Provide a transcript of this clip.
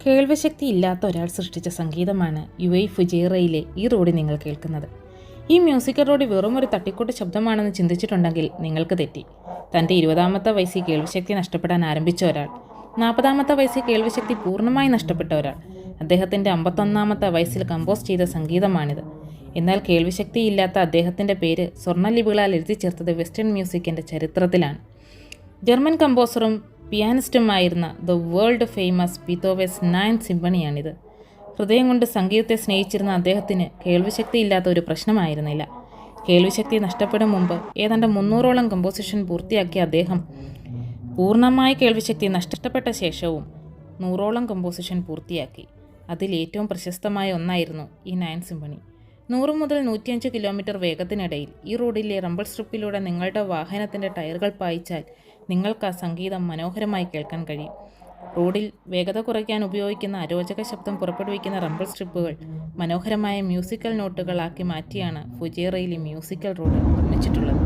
കേൾവിശക്തി ഇല്ലാത്ത ഒരാൾ സൃഷ്ടിച്ച സംഗീതമാണ് യുഐ ഫുജൈറയിലെ ഈ റോഡിൽ നിങ്ങൾ കേൾക്കുന്നത്. ഈ മ്യൂസിക്കൽ റോഡ് വെറും ഒരു തട്ടിക്കൂട്ട് ശബ്ദമാണെന്ന് ചിന്തിച്ചിട്ടുണ്ടെങ്കിൽ നിങ്ങൾക്ക് തെറ്റി. തൻ്റെ 20-ാമത്തെ വയസ്സിൽ കേൾവിശക്തി നഷ്ടപ്പെടാൻ ആരംഭിച്ച ഒരാൾ, 40-ാമത്തെ വയസ്സിൽ കേൾവിശക്തി പൂർണ്ണമായി നഷ്ടപ്പെട്ട ഒരാൾ, അദ്ദേഹത്തിൻ്റെ 51-ാമത്തെ വയസ്സിൽ കമ്പോസ് ചെയ്ത സംഗീതമാണിത്. എന്നാൽ കേൾവിശക്തിയില്ലാത്ത അദ്ദേഹത്തിൻ്റെ പേര് സ്വർണ്ണലിപികളാൽ എഴുതി ചേർത്തത് വെസ്റ്റേൺ മ്യൂസിക്കിൻ്റെ ചരിത്രത്തിലാണ്. ജർമ്മൻ കമ്പോസറും പിയാനിസ്റ്റുമായിരുന്ന the world famous Beethoven's 9th സിംഫണിയാണിത്. ഹൃദയം കൊണ്ട് സംഗീതത്തെ സ്നേഹിച്ചിരുന്ന അദ്ദേഹത്തിന് കേൾവിശക്തിയില്ലാത്ത ഒരു പ്രശ്നമായിരുന്നില്ല. കേൾവിശക്തി നഷ്ടപ്പെടും മുമ്പ് ഏതാണ്ട് 300ഓളം കമ്പോസിഷൻ പൂർത്തിയാക്കിയ അദ്ദേഹം പൂർണ്ണമായി കേൾവിശക്തി നഷ്ടപ്പെട്ട ശേഷവും 100ഓളം കമ്പോസിഷൻ പൂർത്തിയാക്കി. അതിൽ ഏറ്റവും പ്രശസ്തമായ ഒന്നായിരുന്നു ഈ 9th സിംഫണി. 100 മുതൽ 105 കിലോമീറ്റർ വേഗത്തിനിടയിൽ ഈ റോഡിലെ റംബിൾ സ്ട്രിപ്പിലൂടെ നിങ്ങളുടെ വാഹനത്തിൻ്റെ ടയറുകൾ പായിച്ചാൽ നിങ്ങൾക്ക് ആ സംഗീതം മനോഹരമായി കേൾക്കാൻ കഴിയും. റോഡിൽ വേഗത കുറയ്ക്കാൻ ഉപയോഗിക്കുന്ന അരോചക ശബ്ദം പുറപ്പെടുവിക്കുന്ന റംബിൾ സ്ട്രിപ്പുകൾ മനോഹരമായ മ്യൂസിക്കൽ നോട്ടുകളാക്കി മാറ്റിയാണ് ഫുജൈറയിലെ മ്യൂസിക്കൽ റോഡ് നിർമ്മിച്ചിട്ടുള്ളത്.